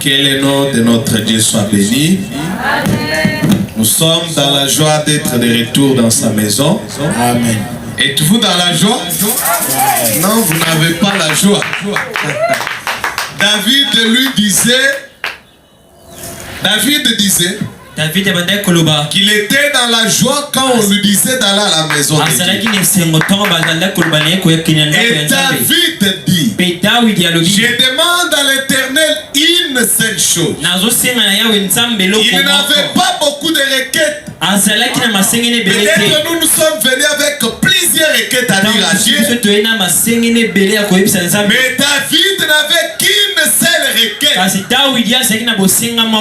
Que le nom de notre Dieu soit béni. Nous sommes dans la joie d'être de retour dans sa maison. Amen. Êtes-vous dans la joie? Non, vous n'avez pas la joie. David disait qu'il était dans la joie quand on lui disait d'aller à la maison de Dieu. Et David dit, je demande à l'Éternel une seule chose. Il n'avait pas beaucoup de requêtes. Peut-être nous sommes venus avec plusieurs requêtes à dire à Dieu. Mais David n'avait qu'une seule requête.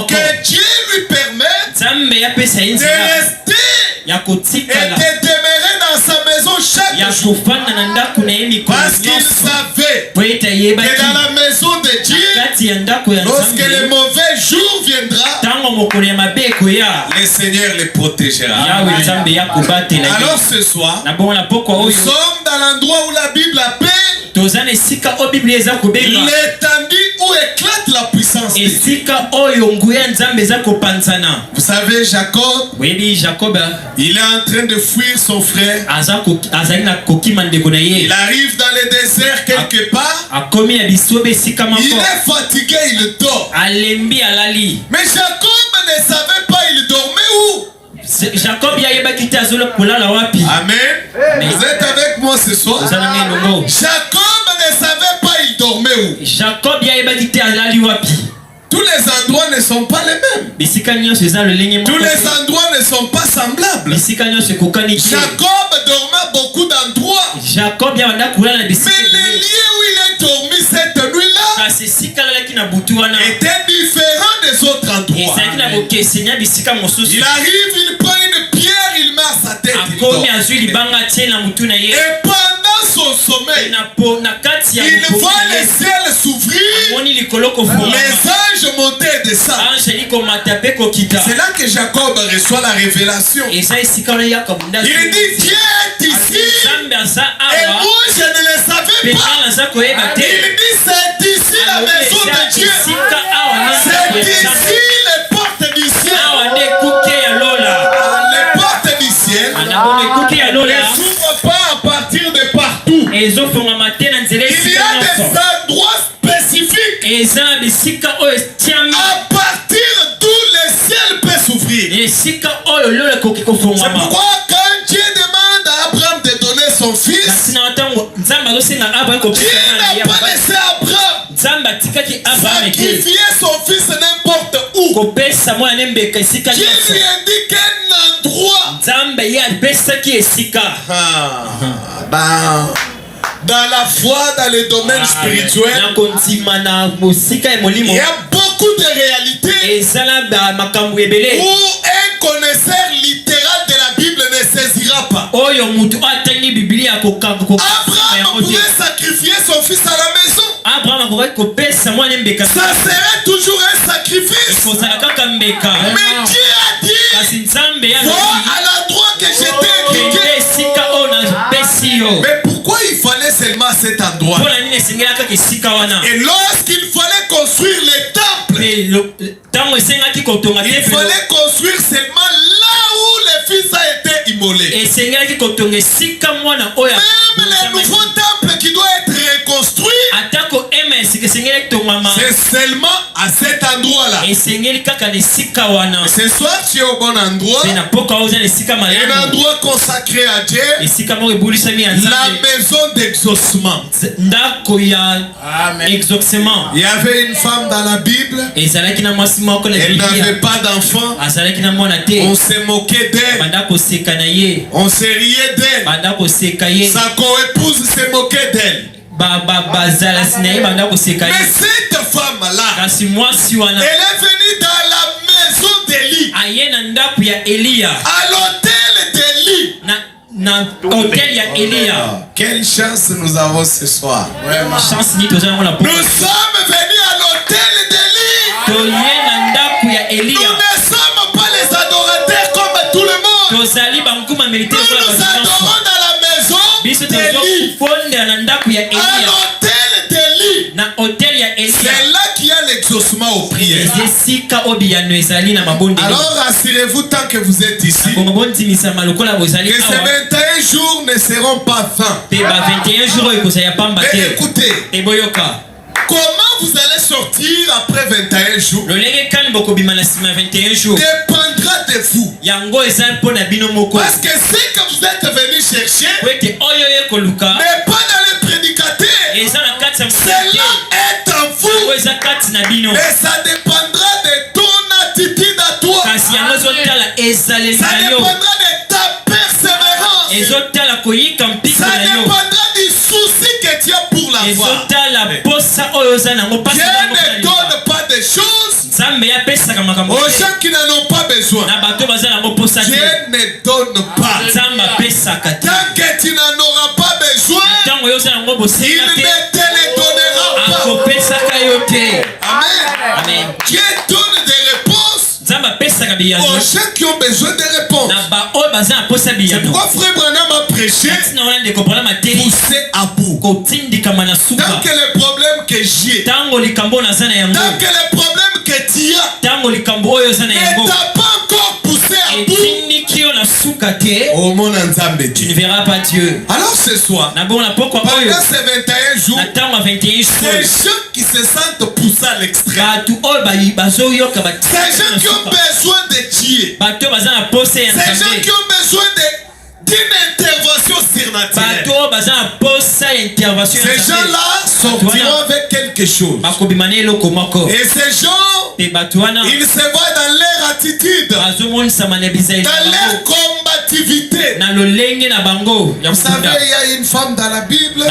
Que Dieu lui permette de rester et de demeurer dans sa maison chaque jour. Parce qu'il savait que dans la maison de Dieu, lorsque le mauvais jour viendra, le Seigneur les protégera. Alors ce soir, nous sommes dans l'endroit où la Bible appelle l'étendue où éclate la puissance de Dieu. Vous savez, Jacob, il est en train de fuir son frère. Il arrive dans le désert quelque part. Il est fatigué, il dort. Mais Jacob ne savait pas il dormait où. Amen. Vous êtes avec moi ce soir? Jacob ne savait pas il dormait où. Tous les endroits ne sont pas les mêmes. Tous les endroits ne sont pas semblables. Jacob dormait beaucoup d'endroits. Mais le lieu où il a dormi cette nuit-là était différent des autres endroits. Il arrive, il prend une pierre, il met à sa tête. Et pendant son sommeil, il voit le ciel s'ouvrir, les anges monter et descendre. C'est là que Jacob reçoit la révélation. Il dit, Dieu est ici. Et moi, je ne le savais pas. Il dit, c'est ici la maison de Dieu. C'est ici les portes du ciel. Les portes du ciel ne s'ouvrent pas à partir de partout. Il y a des endroits spécifiques à partir d'où le ciel peut s'ouvrir. C'est pourquoi quand Dieu demande à Abraham de donner son fils, Dieu n'a pas laissé Abraham sacrifier son fils n'importe où. Dieu lui indique un endroit. Dans la foi, dans les domaines spirituels, il y a beaucoup de réalités où un connaisseur littéral de la Bible ne saisira pas. Abraham pouvait sacrifier son fils à la maison. Ça serait toujours un sacrifice. Mais Dieu a dit, va à l'endroit que je t'ai indiqué. Mais pourquoi il fallait seulement cet endroit? Et lorsqu'il fallait construire les temples, il fallait construire seulement là où le fils a été immolé. Même le nouveau temple qui doit être reconstruit, c'est seulement à cet endroit-là. Ce soir, tu es au bon endroit. Un endroit consacré à Dieu. La maison d'exaucement. Amen. Il y avait une femme dans la Bible. Elle n'avait pas d'enfant. On se moquait d'elle. On se riait d'elle. Sa co-épouse se moquait d'elle. Mais cette femme-là, elle est venue dans la maison d'Élie, à l'hôtel d'Élie. Quelle chance nous avons ce soir. Nous sommes venus à l'hôtel d'Élie. Nous ne sommes pas les adorateurs comme tout le monde. Nous nous adorons dans la maison d'Élie. À l'hôtel d'Élie. C'est là qu'il y a l'exaucement aux prières. Alors assurez-vous tant que vous êtes ici que ces 21 jours ne seront pas vains. Mais écoutez, comment vous allez sortir après 21 jours dépendra de vous. Parce que ce que vous êtes venu chercher n'est pas dans les prédicateurs. Cela est en vous. Mais ça dépendra de ton attitude à toi. Ça dépendra de ta persévérance. Ça dépendra du souci que tu as pour la foi. Dieu ne donne pas de choses aux gens qui n'en ont pas besoin. Dieu ne donne pas. Tant que tu n'en auras pas besoin, il ne te les donnera pas. Amen. Dieu donne des réponses aux gens qui ont besoin de réponses. C'est pourquoi Frère Branham a prêché pousser à bout. Tant que les problèmes que j'ai, tant que les problèmes que tu as ne t'a pas encore poussé à bout, oh mon Nzambe, tu ne verras pas Dieu. Alors ce soir, pendant ces 21 jours, ces gens qui se sentent poussés à l'extrême, ces gens qui ont besoin de Dieu, ces gens qui ont besoin d'une intervention surnaturelle, ces gens-là sortiront avec quelque chose. Et ces gens, ils se voient dans leur attitude, dans leur combativité. Vous savez, il y a une femme dans la Bible,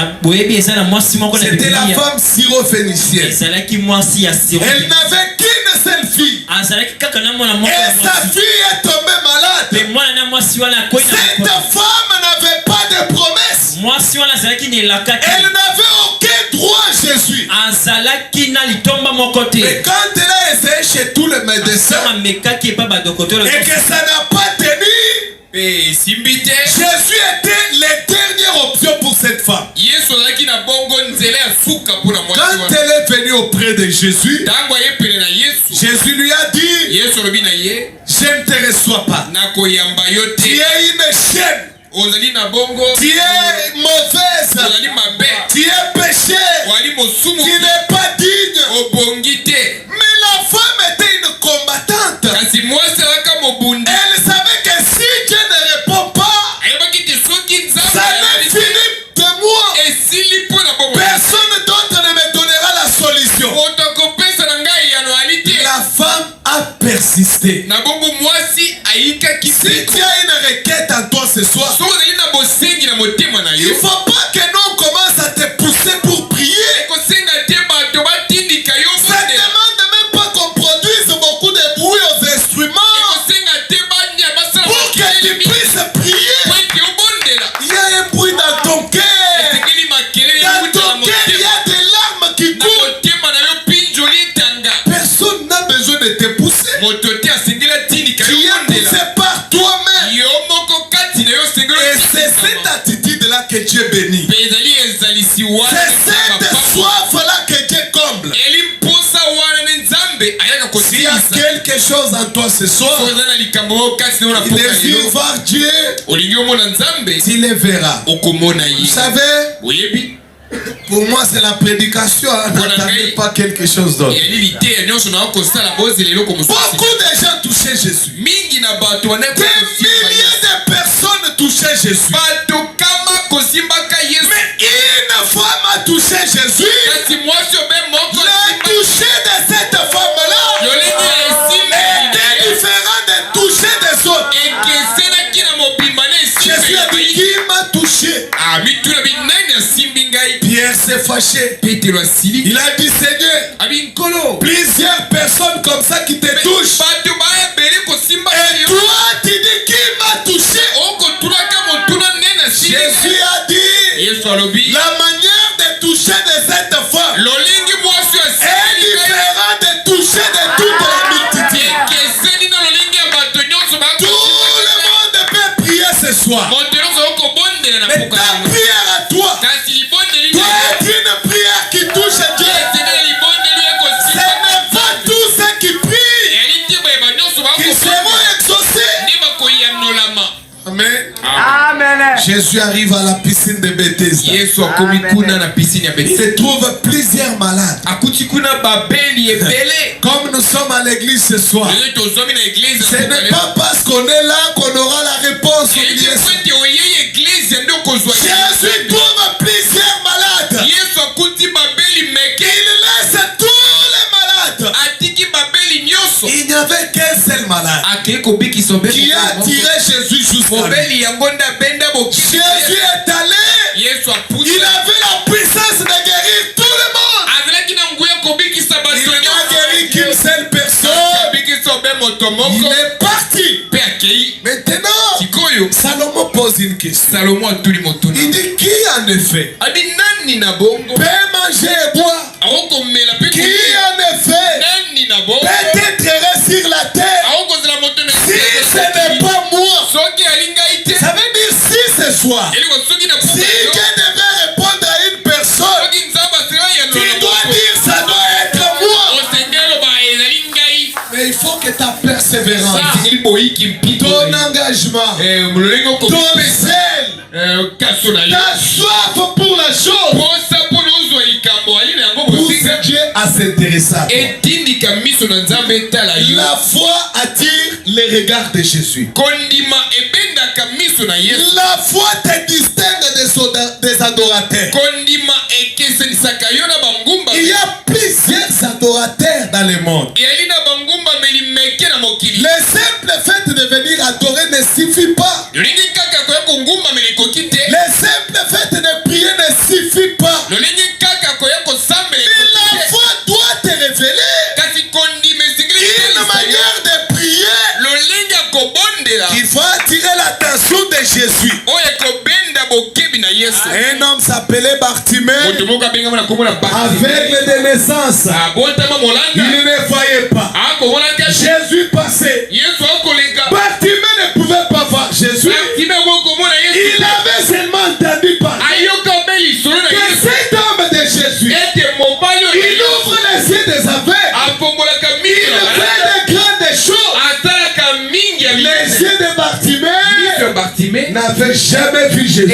c'était la femme syrophénicienne. Elle n'avait qu'une seule fille. Et sa fille est tombée malade. Cette femme n'avait pas de promesse. Elle n'avait aucun droit à Jésus. Mais quand elle a essayé chez tous les médecins et que ça n'a pas tenu, Jésus était la dernière option pour cette femme. Quand elle est venue auprès de Jésus, Jésus lui a dit, je ne te reçois pas. Tu es une chienne. Tu es mauvaise. Tu es péché. Tu n'es pas digne. Mais la femme était une combattante. Elle savait que si Dieu ne répond pas, ça n'est fini de moi. Personne d'autre ne me donnera la solution. La femme a persisté. Si tu as une requête en toi ce soir, il ne faut pas que nous on commence à te pousser pour prier. Ça ne demande même pas qu'on produise beaucoup de bruit aux instruments pour que tu puisses prier. Il y a un bruit dans ton cœur. Dans ton cœur, il y a des larmes qui coulent. Personne n'a besoin de te pousser. Tu es poussé par toi-même. Et c'est cette attitude-là que Dieu bénit. C'est cette soif-là que Dieu comble. S'il y a quelque chose en toi ce soir, il est vu voir Dieu, tu le verras. Vous savez, pour moi c'est la prédication, n'attendez pas quelque chose d'autre. Beaucoup de gens touchaient Jésus. Des milliers de personnes touchaient Jésus. Mais une femme a touché Jésus. Le toucher de cette femme-là était différent de toucher des autres. Jésus a dit, qui m'a touché? Pierre s'est fâché. Il a dit, Seigneur, plusieurs personnes comme ça qui te touchent. Et toi, tu dis, qui m'a touché? Jésus a dit, la manière de toucher de cette femme est différente de toucher de toute la multitude. Tout le monde peut prier ce soir. Mais ta prière à toi doit être une prière qui touche Dieu. Jésus arrive à la piscine de Bethesda. Il se trouve plusieurs malades. Comme nous sommes à l'église ce soir, ce n'est pas parce qu'on est là qu'on aura la réponse. Jésus trouve plusieurs malades. Il laisse tous les malades. Il n'y avait qu'un seul malade qui a tiré Jésus jusqu'à lui. Jésus est allé. Il avait la puissance de guérir tout le monde. Il n'a guéri qu'une seule personne. Il est parti. Maintenant, Salomon pose une question. Il dit qui en effet peut manger et boire? Qui en effet peut être sur la terre si ce n'est pas moi? Ça veut dire si ce soir, si Dieu devait répondre à une personne, tu dois dire ça doit être moi. Mais il faut que ta persévérance, ton engagement, ton zèle, ta soif pour la chose, pousse Dieu à s'intéresser. La foi attire les regards de Jésus. La foi te distingue des adorateurs. Il y a plusieurs adorateurs dans le monde. Le simple fait de venir adorer ne suffit pas. Le simple fait de prier ne suffit pas. La foi doit te révéler une manière de prier qui va attirer l'attention de Jésus. Un homme s'appelait Bartimée, aveugle de naissance. Il ne voyait pas. Jésus passait. Bartimée ne pouvait pas voir Jésus. Il avait seulement entendu parler que cet homme de Jésus, il ouvre les yeux des aveugles. Il fait de grandes choses. Les yeux de Bartimée n'avaient jamais vu Jésus.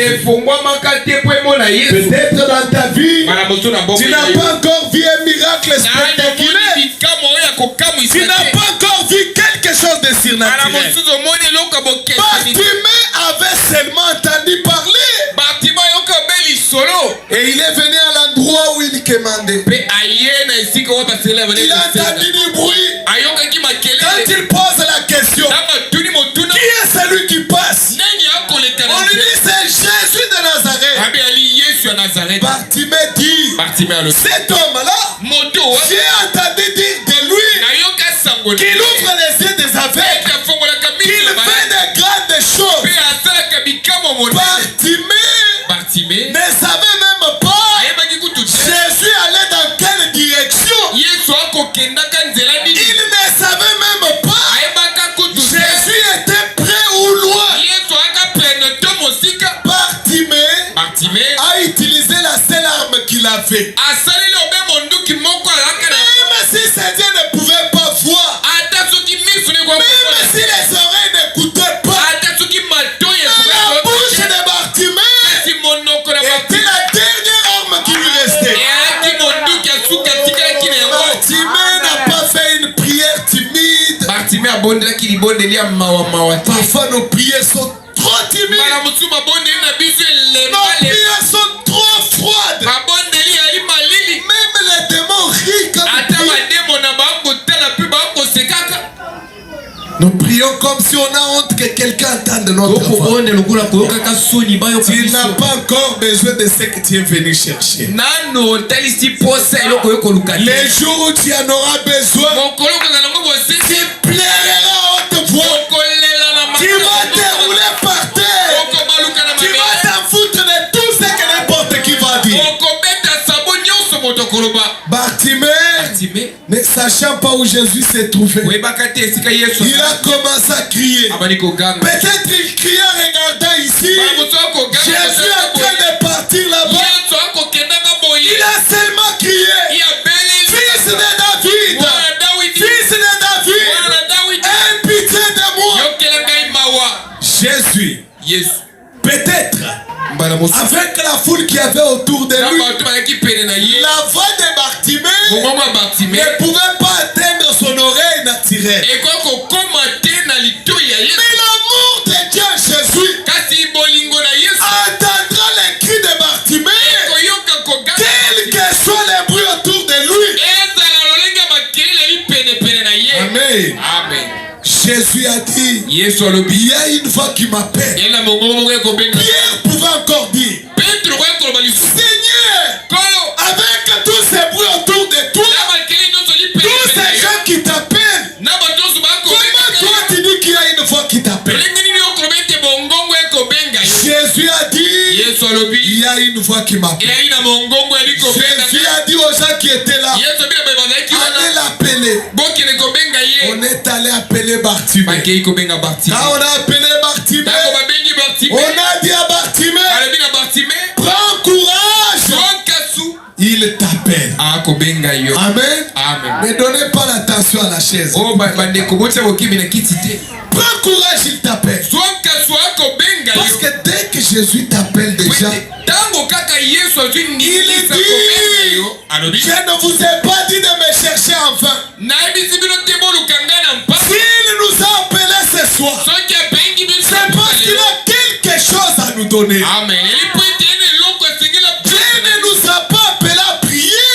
Peut-être dans ta vie, tu n'as pas encore vu un miracle spectaculaire. Tu n'as pas encore vu quelque chose de surnaturel. Bartimée avait seulement entendu parler. Et il est venu à l'endroit où il commandait. Il a entendu du bruit. Quand il pose la question, qui est celui qui passe? On lui dit c'est Jésus de Nazareth. Bartimée dit, cet homme-là, j'ai entendu dire de lui qu'il ouvre les yeux des aveugles, qu'il fait de grandes choses. Bartimée ne savait même pas Jésus allait dans quelle direction. Il ne savait même pas Jésus était près ou loin. Bartimée a utilisé la seule arme qu'il avait. Même si ses yeux ne pouvaient pas voir, même si les oreilles n'écoutaient pas, la bouche de Bartimée était la dernière arme qui lui restait. Bartimée n'a pas fait une prière timide. Parfois nos prières sont trop timides. Nos prières sont trop froides. Même les démons rient quand nous prions comme si on a honte que quelqu'un entende notre voix. Tu n'as pas encore besoin de ce que tu es venu chercher. Les jours où tu en auras besoin, tu pleureras à haute voix. Tu vas te rouler par terre. Tu vas t'en foutre de tout ce que n'importe qui va dire. Bartimée, ne sachant pas où Jésus s'est trouvé, il a commencé à crier. Peut-être il criait en regardant ici. Jésus est en train de partir là-bas. Il a seulement crié, fils de David, fils de David, aie pitié de moi. Jésus, peut-être avec la foule qui avait autour de lui, la voix de Bartimée ne pouvait pas atteindre son oreille naturelle. Mais l'amour de Dieu Jésus entendra les cris de Bartimée, quel que soit les bruits autour de lui. Amen. Amen. Jésus a dit, il y a une voix qui m'appelle. Pierre pouvait encore dire, Seigneur, avec tous ces bruits autour de toi, tous ces gens qui t'appellent, comment toi tu dis qu'il y a une voix qui t'appelle? Jésus a dit, il y a une voix qui m'appelle. Jésus a dit aux gens qui étaient là, allez l'appeler. On est allé appeler Bartimée. Quand on a appelé Bartimée, on a dit à Bartimée, prends courage, il t'appelle. Amen. Ne donnez pas l'attention à la chaise. Prends courage, il t'appelle. Parce que dès que Jésus t'appelle déjà, il dit, je ne vous ai pas dit de me chercher en vain. S'il nous a appelés ce soir, c'est parce qu'il a quelque chose à nous donner. Amen. Dieu ne nous a pas appelés à prier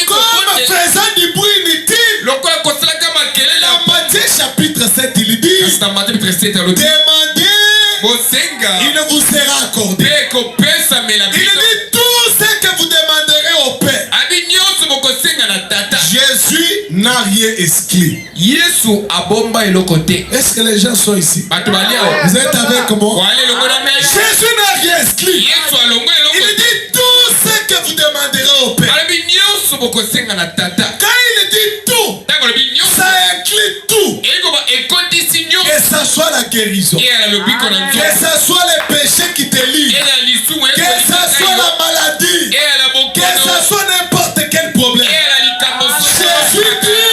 comme faisant du bruit inutile. Dans Matthieu chapitre 7, il dit, demandez, il vous sera accordé. Il dit, tout ce que vous demanderez au Père. Jésus n'a rien exclu. Est-ce que les gens sont ici? Vous êtes avec moi? Jésus n'a rien exclu. Il dit tout ce que vous demanderez au Père. Quand il dit tout, ça inclut tout. Que ça soit la guérison, que ça soit les péchés qui te lient, que ça soit la maladie, que ça soit n'importe quel problème. Jésus dit,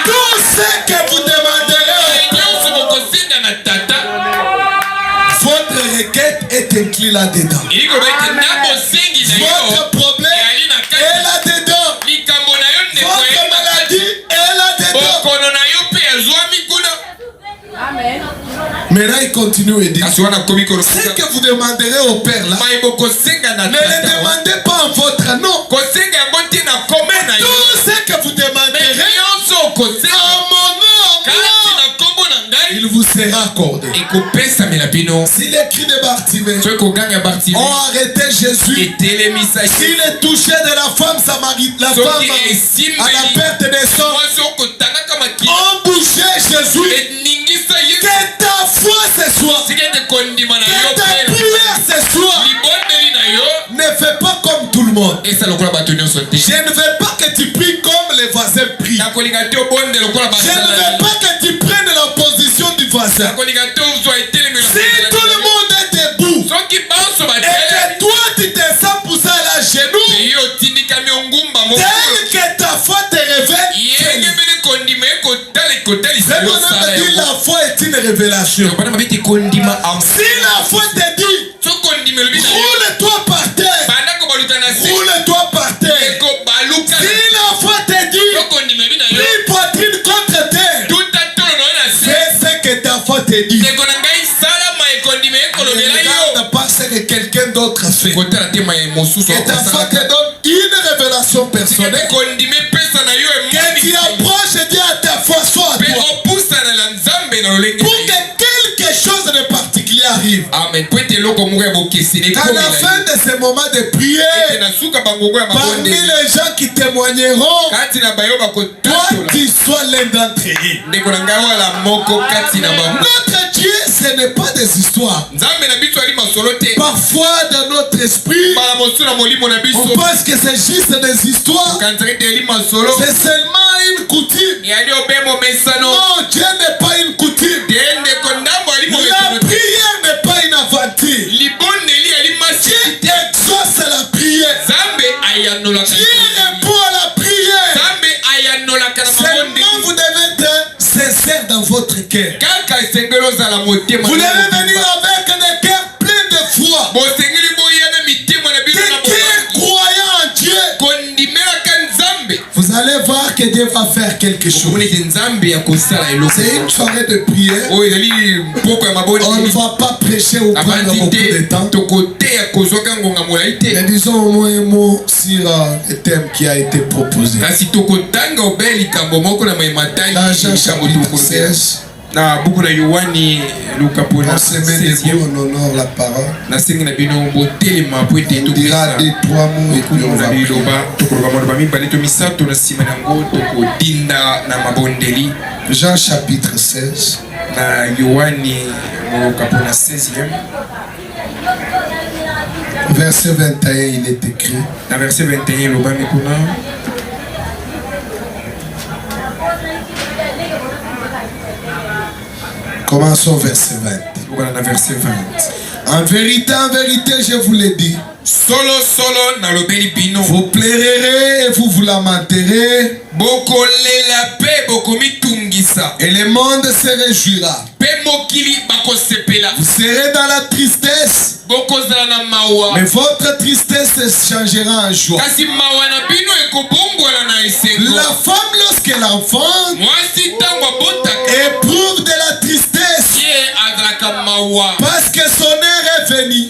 tout ce que vous demanderez, votre requête est inclue là-dedans. Votre problème est là-dedans. Votre maladie est là-dedans. Maintenant il continue et dit, ce que vous demanderez au Père là, ne le demandez pas en votre nom. Tout ce que vous demanderez en mon nom, il vous sera accordé. Si les cris de Bartimée ont arrêté Jésus, s'il est touché de la femme samaritaine, à la perte des sangs, ont bougé Jésus. Que ta foi ce soir, que ta prière ce soir ne fais pas comme tout le monde. Je ne veux pas que tu pries comme les voisins prient. Je ne veux pas que tu prennes la position du voisin. Si tout le monde est debout et que toi tu te sens pousser à la genou, tel que ta foi te révèle, la foi est une révélation. Si la foi te dit, roule-toi par terre, roule-toi par terre. Si la foi te dit, prie poitrine contre terre, fais ce que ta foi te dit. Regarde pas ce que quelqu'un d'autre a fait. Et ta foi te donne une révélation personnelle. Que tu approches Dieu à ta foi, soit à toi. Pour que quelque chose de particulier arrive. Amen. Qu'à la fin de ce moment de prière, parmi les gens qui témoigneront, toi tu sois l'un d'entre eux. Notre Dieu, ce n'est pas des histoires. Parfois dans notre esprit, on pense que c'est juste des histoires. C'est seulement une coutume. Non, Dieu n'est pas une coutume. La prière n'est pas une aventure. Dieu exauce la prière. Dieu répond à la prière. Seulement vous devez être sincère dans votre cœur. Vous devez venir avec des cœurs pleins de foi. allez voir que Dieu va faire quelque chose. C'est une soirée de prière. On ne va pas prêcher ou prendre beaucoup de temps. Mais disons au moins un mot sur le thème qui a été proposé. Dans Jean chapitre 16. On se met debout, on honore la parole. On dira des 3 mots et puis on va prier. Jean chapitre 16. Verset 21, il est écrit. Verset 21, commençons verset 20. En vérité, je vous l'ai dit. Vous plairez et vous vous lamenterez. Et le monde se réjouira. Vous serez dans la tristesse. Mais votre tristesse changera en joie. La femme, lorsqu'elle enfante, éprouve de la tristesse parce que son heure est venue.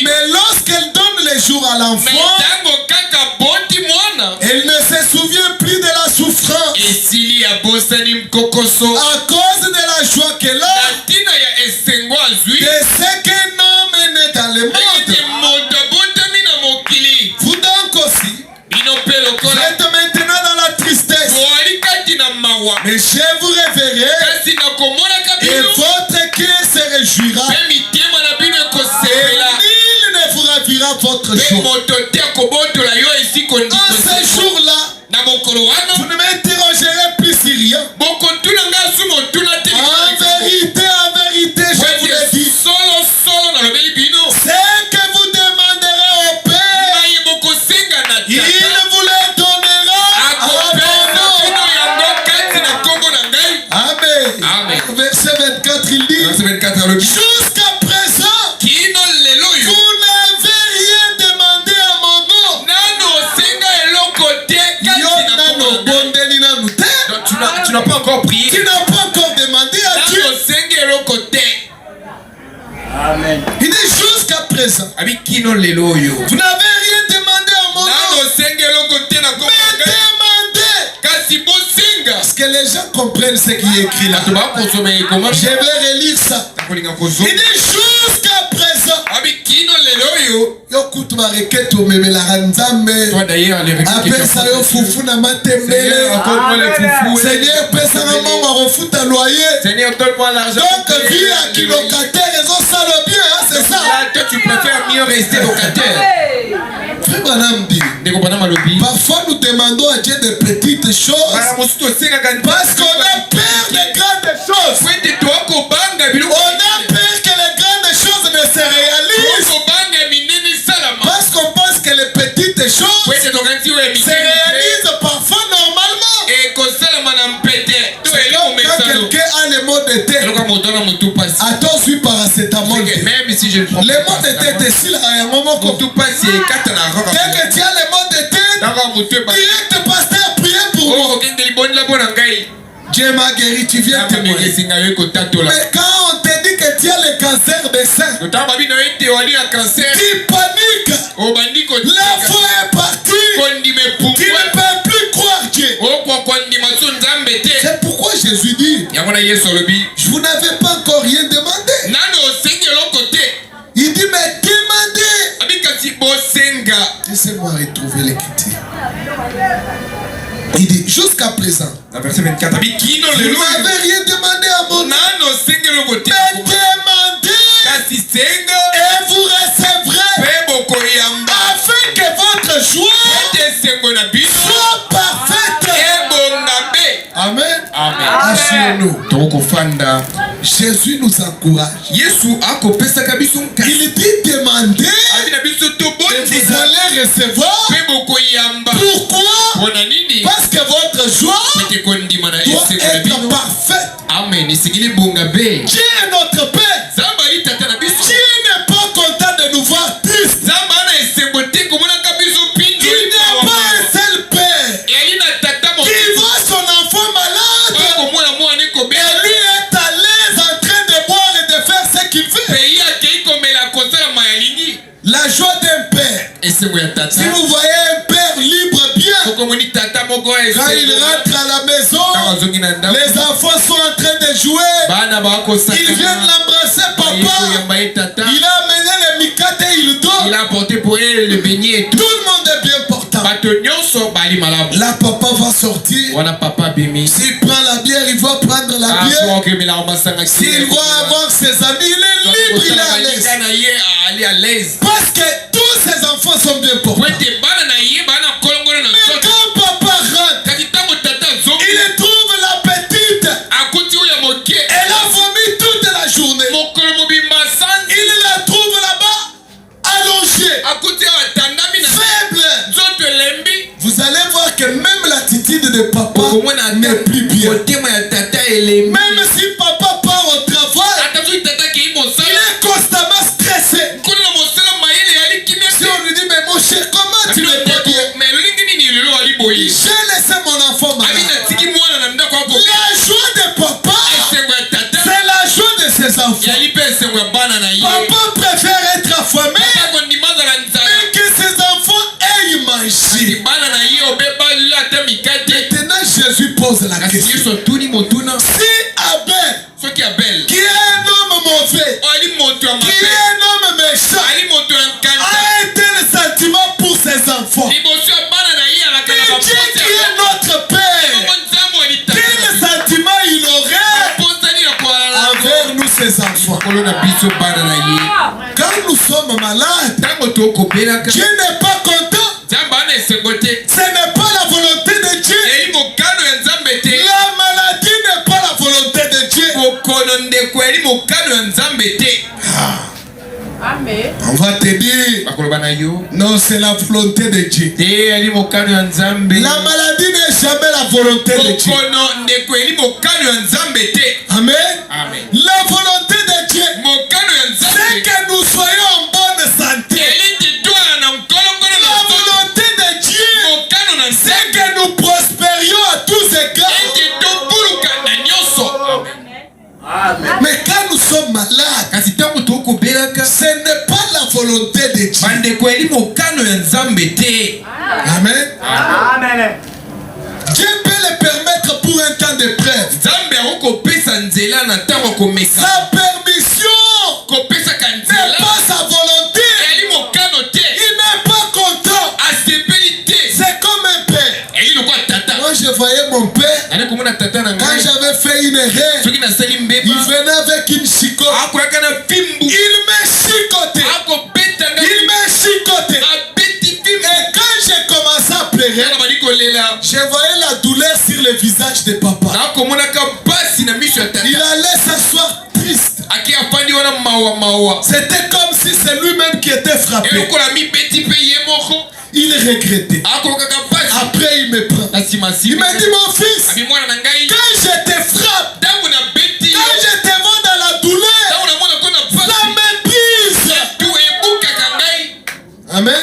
Mais lorsqu'elle donne le jour à l'enfant, elle ne se souvient plus de la souffrance à cause de la joie qu'elle a de ce qu'un homme est né dans le monde. Vous donc aussi, vous êtes maintenant dans la tristesse, mais je vous réveillerai et votre cœur se réjouira et nul ne vous ravira votre joie. En ce jour-là, vous ne m'interrogerez plus sur rien. En vérité, je vous le dis, c'est que vous demanderez au Père, il vous le donnera à Amen. Verset 24, il dit, jusqu'à présent, vous n'avez rien demandé à mon nom. Tu n'as pas encore prié. Tu n'as pas encore demandé à Dieu. Amen. Il dit jusqu'à présent. Vous n'avez rien demandé à mon nom. Mais demandez. Parce que les gens comprennent ce qui est écrit là. Je vais relire ça. Il dit jusqu'à présent. Yokutu mareketo memela ranzambe. Apesa yo fufu na matembele. Seigneur, pesa na mama refuta loyer. Seigneur, donne-moi l'argent. Donc vu à qui locataire ils ont ça le bien, hein, c'est ça. Toi tu préfères mieux rester locataire. Parfois nous demandons à Dieu de petites choses parce qu'on a peur des grandes choses. On a peur que les grandes choses ne se réalisent parce qu'on pense que les petites choses se réalisent parfois normalement. Quand quelqu'un a le mot de tête, attends, suis paracétamol. Même si je le prends, le mot de tête est si là, un moment qu'on tout passe, dès que tu as le mot de tête, direct pasteur, priez pour moi. Dieu m'a guéri, tu viens témoigner. Mais quand on te dit que tu as le cancer des seins, tu paniques. La foi est partie. Tu ne peux plus croire Dieu. C'est pourquoi Jésus dit, vous n'avez pas encore rien demandé. Il dit, mais demandez. Laissez-moi retrouver l'écriture. Il dit, jusqu'à présent, verset 24, vous n'avez rien demandé à mon nom. Mais demandez et vous recevrez afin que votre joie soit parfaite. Amen. Assure-nous. Jésus nous encourage. Il dit demandez et vous allez recevoir. Pourquoi? Parce que votre joie doit être parfaite. Amen. Dieu est notre Père. Dieu n'est pas content de nous voir tristes. Il n'y a pas un seul Père. Quand il rentre à la maison, les enfants sont en train de jouer. Ils viennent l'embrasser, papa. Il a amené les mikate et il dort. Il a apporté pour elle le beignet et tout. Tout le monde est bien portant. Là, papa va sortir. S'il prend la bière, il va prendre la bière. S'il va avoir ses amis, il est libre, il est à l'aise. Parce que tous ses enfants sont bien portants. Mais quand papa rentre, il trouve la petite. Elle a vomi toute la journée. Il la trouve là-bas, allongée, faible. Vous allez voir que même l'attitude de papa n'est plus bien. Même si papa part au travail, il est constamment stressé. Si on lui dit, mais mon cher, comment tu n'es pas bien? J'ai laissé mon enfant malade. La joie de papa, c'est la joie de ses enfants. Papa préfère être affamé, mais que ses enfants aient mangé. Maintenant, Jésus pose la question. Si Abel, qui est un homme mauvais, qui est un homme méchant, a un tel sentiment pour ses enfants, et Dieu qui est notre Père, quel sentiment il aurait envers nous ses enfants? Quand nous sommes malades, Dieu n'est pas content. Ce n'est pas la volonté de Dieu. La maladie n'est pas la volonté de Dieu. On va te dire, non, c'est la volonté de Dieu. La maladie n'est jamais la volonté de Dieu. Amen. La volonté de Dieu, c'est que nous soyons en bonne santé. La volonté de Dieu, c'est que nous prospérions à tous égards. Mais quand nous sommes malades, ce n'est pas la volonté de Dieu. Amen. Dieu peut le permettre pour un temps de preuve. Sa permission n'est pas sa volonté. Il n'est pas content. C'est comme un père. Moi je voyais mon père, quand j'avais fait une erreur, il venait avec une chicotte. Il me chicotait. Et quand j'ai commencé à pleurer, je voyais la douleur sur le visage de papa. Il allait s'asseoir triste. C'était comme si c'est lui-même qui était frappé. Il regrettait. Après il me prend. Il me dit, mon fils, quand je te frappe, quand je te vois dans la douleur, ça m'épuise. Amen.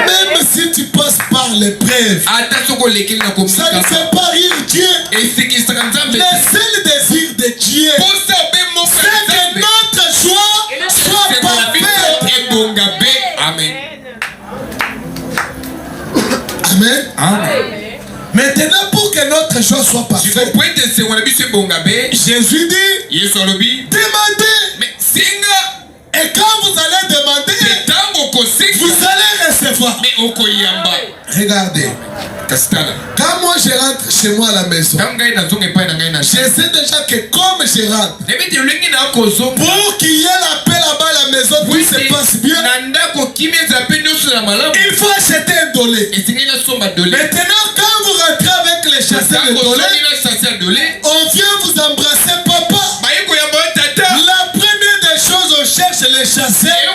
Même si tu passes par l'épreuve, ça ne fait pas rire Dieu. Le seul désir de Dieu, c'est que notre joie soit parfaite. Amen. Amen. Maintenant, pour que notre joie soit parfaite, Jésus dit, demandez. Et quand vous allez demander, vous allez recevoir. Regardez. Quand moi je rentre chez moi à la maison, je sais déjà que comme je rentre, pour qu'il y ait la paix là-bas à la maison, pour que ça se passe bien, il faut acheter un dolé. Maintenant, quand vous rentrez avec les chasseurs de dolé, on vient vous embrasser, papa. La première des choses, on cherche les chasseurs.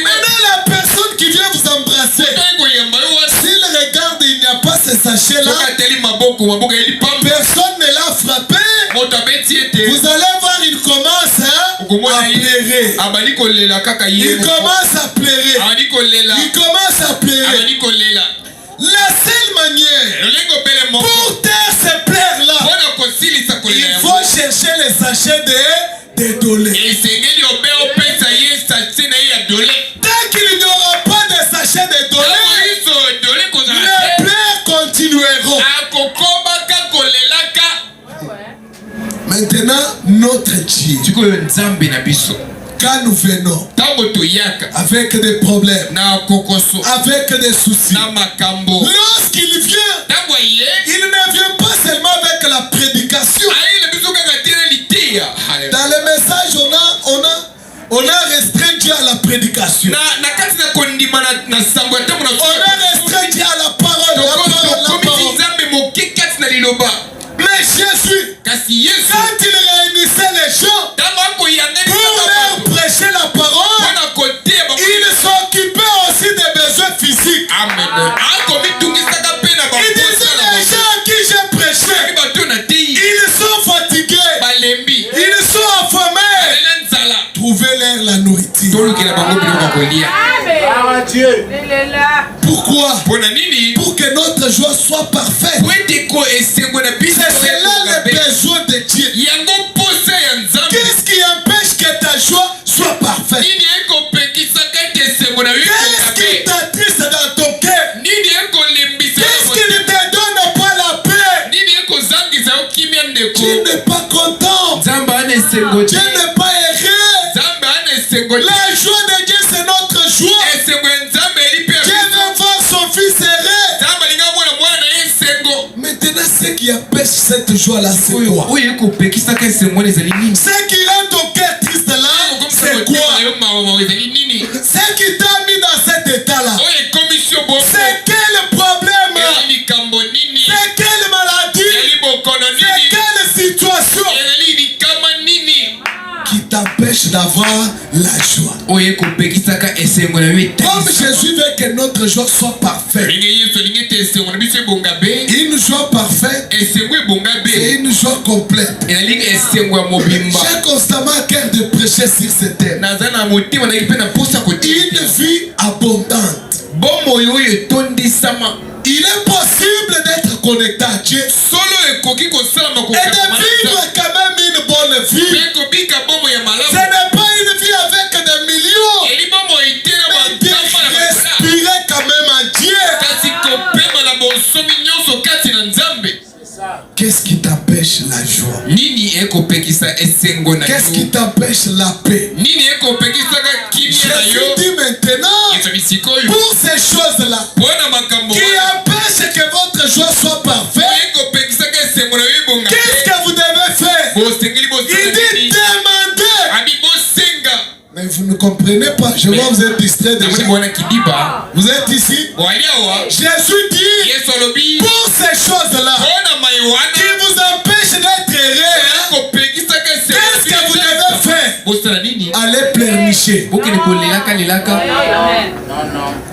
Maintenant, la personne qui vient vous embrasser, s'il regarde, il n'y a pas ce sachet-là, personne ne l'a frappé. Vous allez voir, il commence à pleurer. Il commence à pleurer. La seule manière pour taire ces pleurs-là, il faut chercher les sachets de dolé. Tant qu'il n'y aura pas de sachet de dolé, Dieu, quand nous venons avec des problèmes, avec des soucis, lorsqu'il vient, il ne vient pas seulement avec la prédication. Dans le message, on a restreint Dieu à la prédication. On a restreint Dieu à la parole. Mais Jésus, quand il réunissait les gens pour leur prêcher la parole, il s'occupait aussi des besoins physiques. Il disait les gens à qui j'ai prêché, ils sont fatigués, ils sont affamés. Trouvez-leur la nourriture. Pourquoi? Pour que notre joie soit parfaite. C'est cela le besoin de Dieu. Qu'est-ce qui empêche que ta joie soit parfaite? Qu'est-ce qui t'attriste dans ton cœur? Qu'est-ce qui ne te donne pas la paix? Tu n'es pas content. Tu n'es pas heureux. La joie de Dieu, c'est notre joie. Dieu veut voir son fils heureux. Maintenant, ce qui empêche cette joie-là, c'est quoi? Ce qui rend ton cœur triste là, c'est quoi? Ce qui t'a mis dans cet état-là, c'est quel problème? C'est quelle maladie? C'est quelle situation qui t'empêche d'avoir la joie? Comme Jésus veut que notre joie soit parfaite. Une joie parfaite, c'est une joie complète. J'ai constamment à cœur de prêcher sur ce thème. Une vie abondante. Il est possible d'être connecté à Dieu et de vivre quand même une bonne vie. Ce n'est pas une vie avec des millions, mais de respirer quand même en Dieu. Qu'est-ce qui t'empêche la joie? Qu'est-ce qui t'empêche la paix? Jésus dit maintenant, pour ces choses-là qui empêchent que votre joie soit parfaite, qu'est-ce que vous devez faire? Il dit demandez. Mais vous ne comprenez pas. Je vois vous êtes distrait déjà. Vous êtes ici. Jésus dit pour ces choses-là qui vous empêchent d'être heureux, qu'est-ce que vous devez faire? Allez pleurnicher.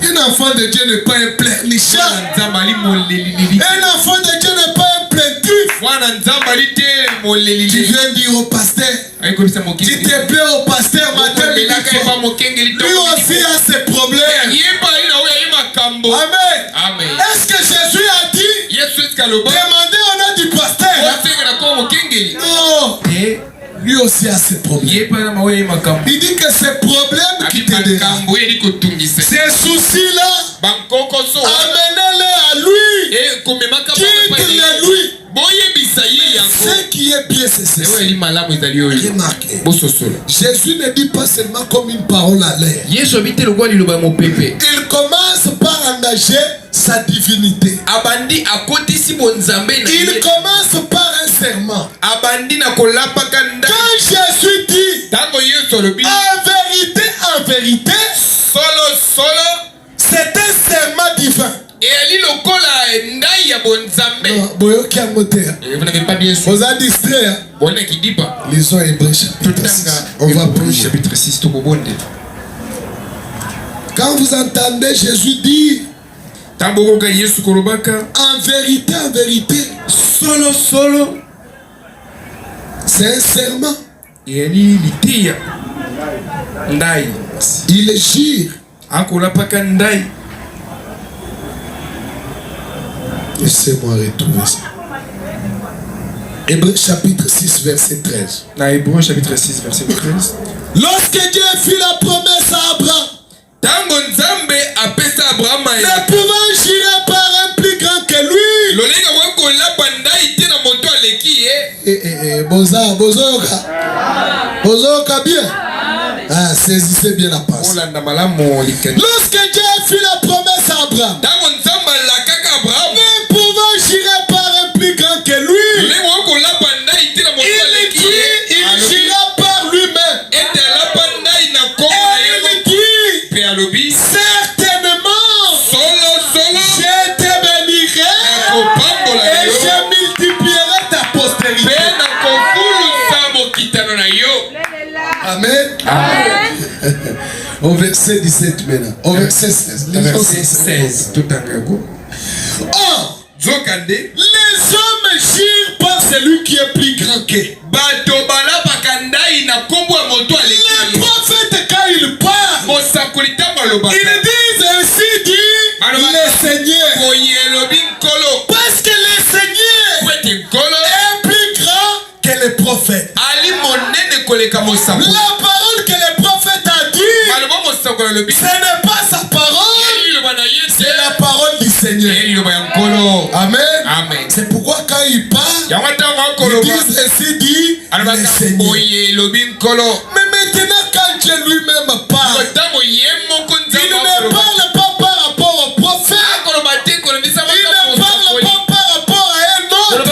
Un enfant de Dieu n'est pas un pleurnicheur. Un enfant de Dieu n'est pas un plaintif. Tu viens dire au pasteur, tu te plains au pasteur matin, lui aussi a ses problèmes. Amen. Est-ce que Jésus a dit demandez au nom du pasteur? Non. Lui aussi a ses problèmes. Il dit que ces problèmes qui te dérangent, ces soucis-là, amenez-les à lui. Quitte-les lui. Ce qui est bien, c'est ceci. Remarquez. Jésus ne dit pas seulement comme une parole à l'air. Il commence par engager sa divinité. Il commence par un serment. Quand Jésus dit en vérité, c'est un serment divin. Vous n'avez pas bien sûr. Vous êtes distrait. Lisons Hébreux chapitre 6. On va prier. Chapitre 6. Quand vous entendez Jésus dire en vérité, solo, c'est un serment. Il jure. Laissez-moi retrouver ça. Hébreux chapitre 6 verset 13. Hébreux chapitre 6 verset 13. Lorsque Dieu fit la promesse à Abraham, ne pouvant jurer par un plus grand que lui. Ozoka bien. Ah, saisissez bien la passe. Lorsque Dieu a fait la promesse à Abraham, ne pouvant jurer par un plus grand que lui, il jura par lui-même. Et il dit, certainement, je te bénirai et je multiplierai ta postérité. Amen. Au verset 17 maintenant. Au verset 16. Verset 16. Tout en gros. Or, les hommes jurent par celui qui est plus grand qu'eux. Les prophètes, quand ils parlent, ils disent ainsi dit le Seigneur. Parce que le Seigneur est plus grand que les prophètes. La parole que le prophète a dit, ce n'est pas sa parole, c'est la parole du Seigneur. Amen. Amen. C'est pourquoi quand il parle, ils disent ainsi dit le Seigneur. Mais maintenant quand Dieu lui-même parle, il ne parle pas par rapport au prophète, il ne parle pas par rapport à un autre,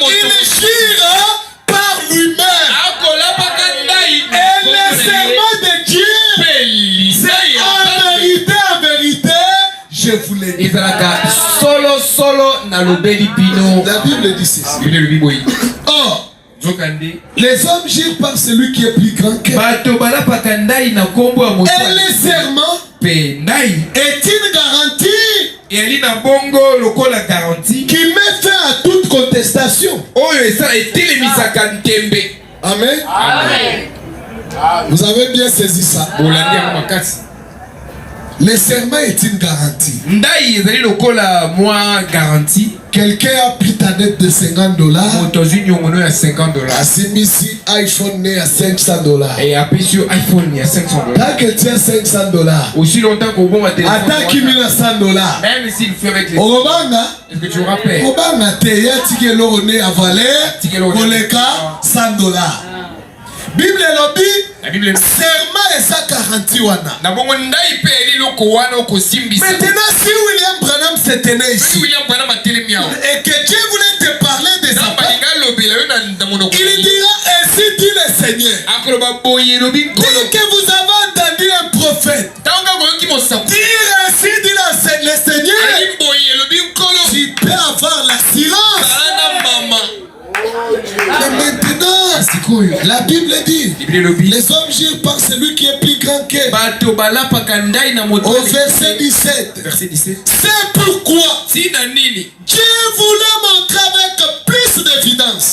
il jure par lui-même. Et le serment de Dieu, c'est en vérité, je vous l'ai dit. La Bible dit ceci. Or, les hommes jurent par celui qui est plus grand qu'eux. Et le serment est une garantie qui met fin à toute contestation. Amen. Amen. Vous avez bien saisi ça. Le serment est une garantie. Quelqu'un a pris ta dette de $50. Asimisi iPhone né à $500. Et après sur iPhone, il y a $500. Tant que tu as $500, aussi longtemps qu'on va attends qu'il y ait $100. Même s'il fait avec les Obanga, est-ce que tu vous rappelles? Obanga te ya tike lo né à valeur koleka $100. Bible lobi serment et sa garantie wana. Maintenant si William Branham se tenait ici et que Dieu voulait te parler de sa part, il dira ainsi dit le Seigneur. Dès que vous avez entendu un prophète dire ainsi dit le Seigneur, tu peux avoir l'assurance. Mais maintenant, la Bible dit, les hommes jurent par celui qui est plus grand qu'eux. Au verset 17. C'est pourquoi Dieu voulait montrer avec plus d'évidence.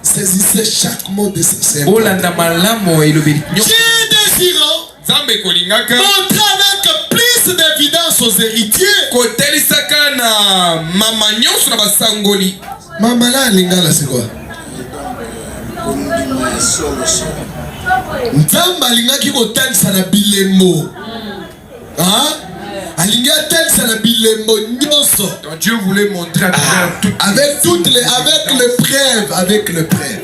Saisissez chaque mot de ce serment. Dieu désirant montrer avec plus d'évidence aux héritiers. Mama la lingala c'est quoi? Nzamba lingaki kotalisa na bilembo. Hein? Alinga talisa na bilembo nyonso. Donc Dieu voulait montrer avec le preuve.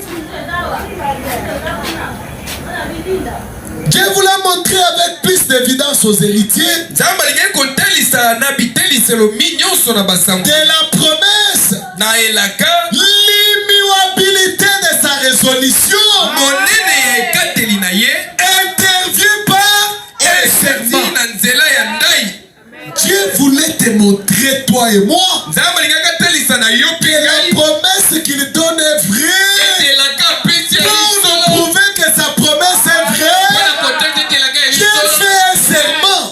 Dieu voulait montrer avec plus d'évidence aux héritiers de la promesse, l'immuabilité de sa résolution intervient par un serment. Dieu voulait te montrer, toi et moi, que la promesse qu'il donne est vraie. Pour nous prouver que sa promesse est vraie, Dieu fait un serment.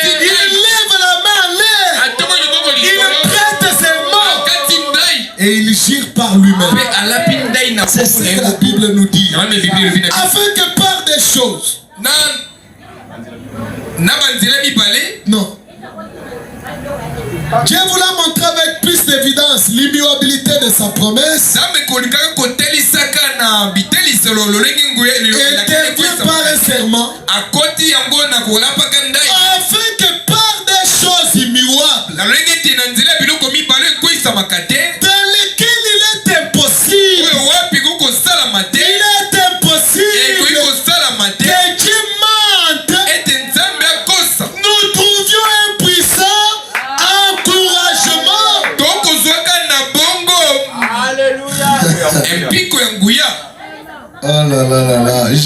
Il lève la main en l'air. Il prête serment. Et il jure par lui-même. C'est ce que la Bible nous dit. Afin que par des choses. Non. Dieu voulait montrer avec plus d'évidence l'immuabilité de sa promesse. Intervient par un serment. Afin que par des choses immuables, dans lesquelles il est impossible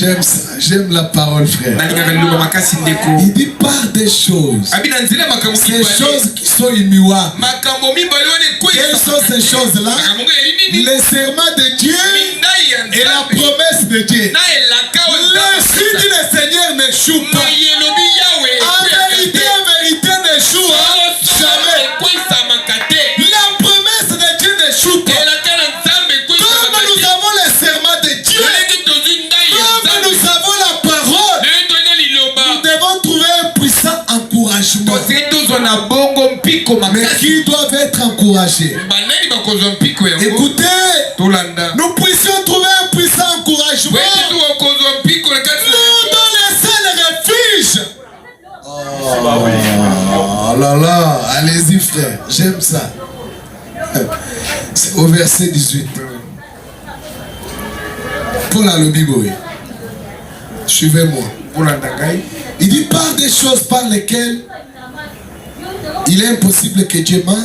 J'aime ça, j'aime la parole, frère. Il dit par des choses. Ces choses qui sont immuables. Quelles sont ces choses-là? Les serments de Dieu et la promesse de Dieu. Le sud du Seigneur n'échoue pas. En vérité, n'échoue jamais. La promesse de Dieu n'échoue pas. Comme nous avons les serments de Dieu, comme nous avons la parole, nous devons trouver un puissant encouragement. Mais qui doivent être encouragés? Écoutez, nous puissions trouver un puissant encouragement. Nous dans les seuls refuges. Oh là là, allez-y frère, j'aime ça. C'est au verset 18. Paul a le Bible. Suivez-moi. Il dit par des choses par lesquelles il est impossible que Dieu mente.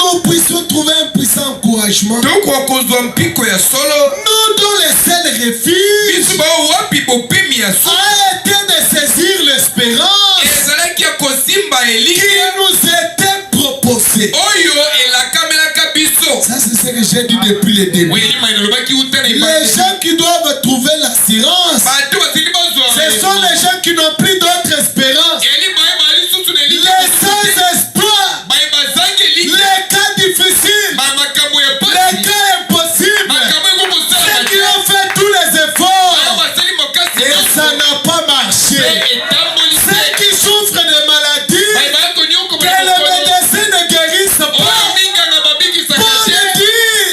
Nous puissions trouver un puissant encouragement. Nous dont les seuls refuges a été de saisir l'espérance qui nous était proposée. Ça c'est ce que j'ai dit depuis le début. Les gens qui doivent trouver l'assurance, ce sont les gens qui n'ont plus d'autre espérance. Les sans espoir, les cas difficiles, les cas impossibles, ceux qui ont fait tous les efforts et ça n'a pas marché. Ceux qui souffrent de maladies que les médecins ne guérissent pas.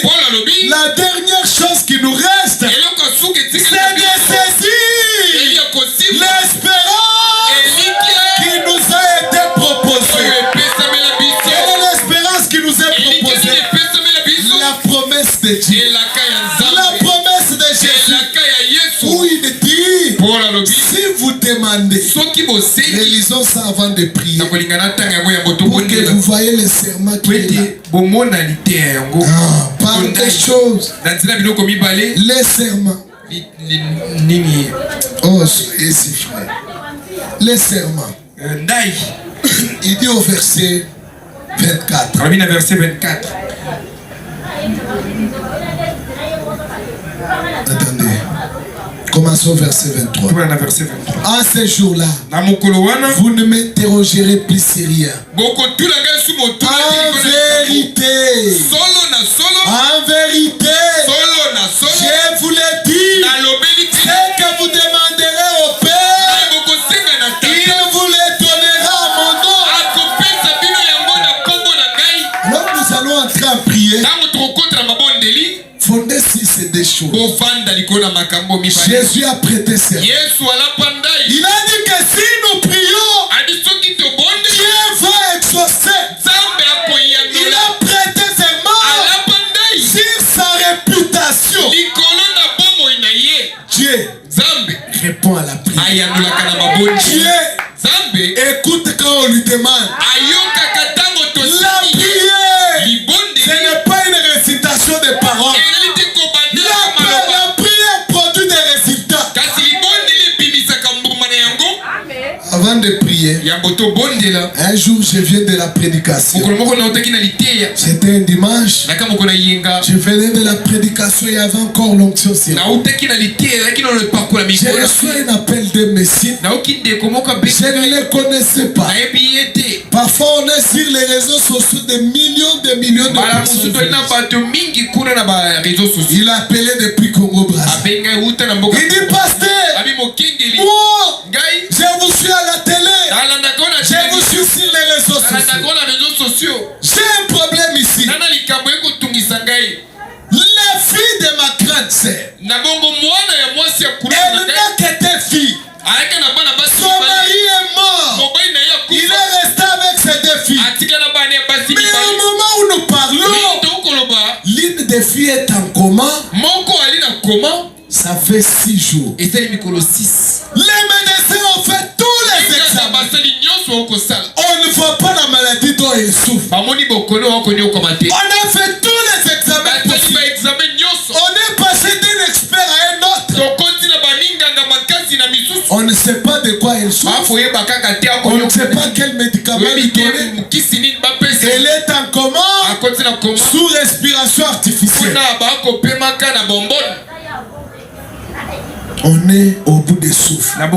Paul dit, la dernière chose qui nous reste, c'est de saisir l'espérance qui nous a été proposée. Quelle est l'espérance qui nous est proposée? La promesse de Dieu. La promesse de Jésus. Où il dit, si vous demandez, relisons ça avant de prier, pour que vous voyez les serments qui est là. Par des choses, les serments. Oh, soyez si frère. Les serments. Il dit au verset 24. Attendez. Commençons au verset 23. En ces jours-là, vous ne m'interrogerez plus sur rien. En vérité, je vous l'ai dit, ce que vous demanderez au Père, il vous le donnera à mon nom. Alors nous allons entrer en prière. Fondé sur ces deux choses. Jésus a prêté serment. Il a dit que si nous prions, Dieu va exaucer. Il a prêté serment sur sa réputation. Dieu répond à la prière. Dieu écoute quand on lui demande. La prière, ce n'est pas une récitation de paroles. La prière produit des résultats. Avant de prier, un jour je viens de la prédication. C'était un dimanche. Je venais de la prédication, il y avait encore l'onction sur moi. J'ai reçu un appel de Messie. Je ne les connaissais pas. Parfois on est sur les réseaux sociaux de millions de personnes. Il a appelé depuis Congo-Brazza. Il dit pasteur, moi, je vous suis à la télé. Je vous suis sur les réseaux sociaux. J'ai un problème ici. La fille de ma grande sœur, elle n'a qu'était fille. Son mari est mort. Il est resté avec ses deux filles. Mais au moment où nous parlons, l'une des filles est en coma. Ça fait 6 jours. Les médecins ont fait tous les examens. On ne voit pas la maladie dont il souffre. On a fait tous les examens possibles. On est passé sait pas de quoi elle souffre. On ne sait pas quel médicament lui donner. Elle est en coma, sous respiration artificielle. On est au bout des souffles. Est-ce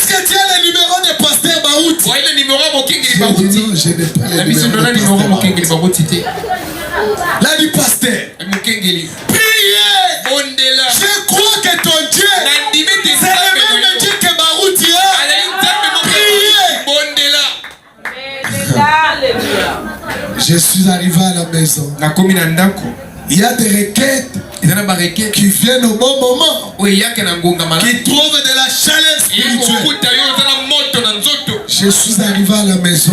que tu as le numéro de pasteur Baouti? Je n'ai pas le numéro de pasteur Baouti. Là du pasteur. Priez. Je crois que ton Dieu, c'est le même Dieu que Baouti a. Priez. Je suis arrivé à la maison. Il y a des requêtes qui viennent au bon moment, qui trouvent de la chaleur spirituelle. Je suis arrivé à la maison,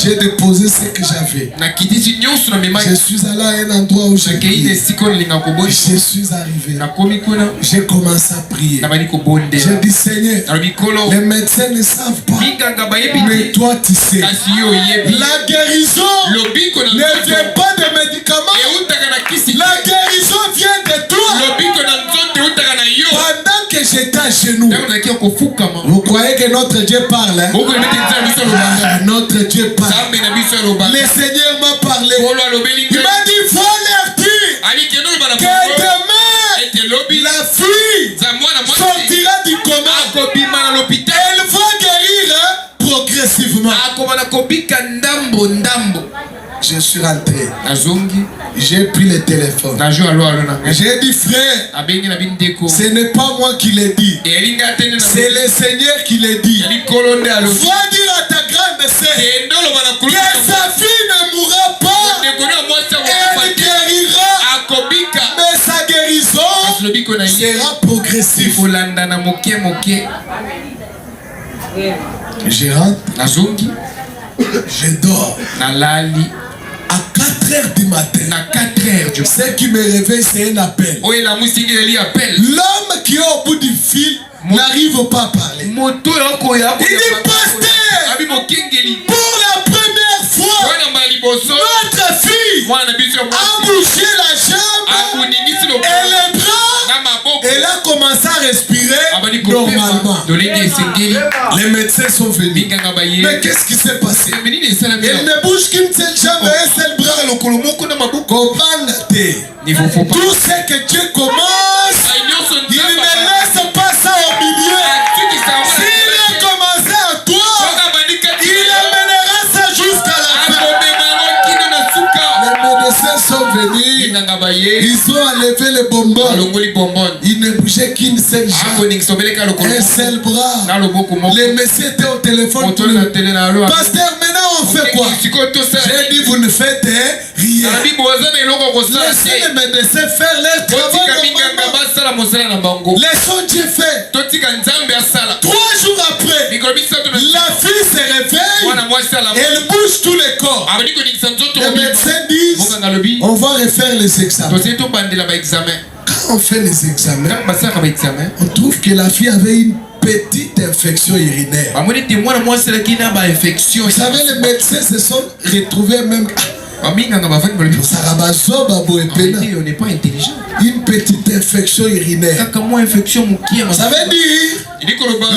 j'ai déposé ce que j'avais. Je suis allé à un endroit où j'ai prié. Je suis arrivé, j'ai commencé à prier. J'ai dit Seigneur, les médecins ne savent pas, mais toi tu sais. La guérison ne vient pas de médicaments. La guérison vient de toi. Pendant que j'étais à genoux, vous croyez que notre Dieu parle, hein? Notre Dieu parle. Le Seigneur m'a parlé. Il m'a dit faut leur dire que demain la fille sortira du coma. Elle va guérir progressivement. Je suis rentré. J'ai pris le téléphone. J'ai dit frère, ce n'est pas moi qui l'ai dit. C'est le Seigneur qui l'a dit. Va dire à ta grande sœur que sa fille ne mourra pas. Elle guérira. Mais sa guérison sera progressive. Je rentre. Je dors. À 4h du matin, ce qui me réveille, c'est un appel. L'homme qui est au bout du fil n'arrive pas à parler. Il dit pasteur, pour la première fois, notre fille a bougé la jambe et les bras. Elle a commencé à respirer normalement. Les médecins sont venus. Mais qu'est-ce qui s'est passé? Elle ne bouge qu'une seule jambe et un seul bras. Tout ce que Dieu commence, il ne laisse pas ça au milieu. S'il a commencé à toi, il amènera ça jusqu'à la fin. Les médecins sont venus. Ils ont enlevé les bonbons. Il ne bougeait qu'une seule jambe, un seul bras. Les messieurs étaient au téléphone. Pasteur, maintenant on fait quoi? J'ai dit vous ne faites rien. Laissez les médecins faire leur travail. Laissons Dieu faire. 3 jours après, la fille se réveille. Elle bouge tout le corps. Les médecins disent on va refaire les examens. Quand on fait les examens, on trouve que la fille avait une petite infection urinaire. Vous savez, les médecins se sont retrouvés même. On n'est pas intelligent. Une petite infection urinaire. Ça veut dire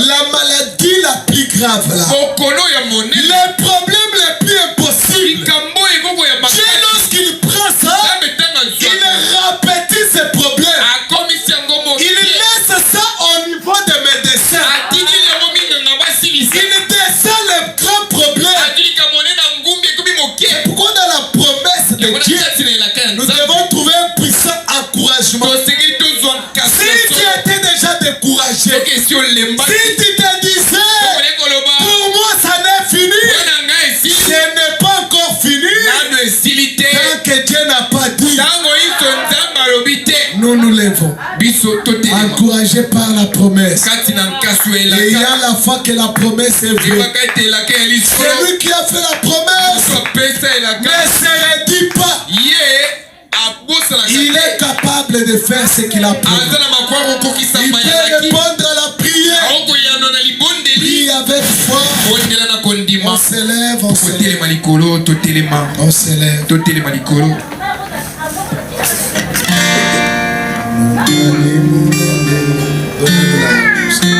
la maladie la plus grave là. Le problème le plus impossible. Dieu, lorsqu'il prend ça, il rapetisse ses problèmes. Il laisse ça au niveau des médecins. Il descend les grands problèmes. Pourquoi dans la promesse de Dieu, nous devons trouver un puissant encouragement? Si tu étais déjà découragé, si tu te disais, pour moi ça n'est fini, ce n'est pas encore fini. Tant que Dieu n'a pas dit, nous nous levons, encouragés par la promesse. Et il y a la foi que la promesse est vraie. Celui qui a fait la promesse ne se redit pas. Il est capable de faire ce qu'il a promis. Il peut répondre à la prière. Prie avec foi. On s'élève, on s'élève. On s'élève. Donnez-nous la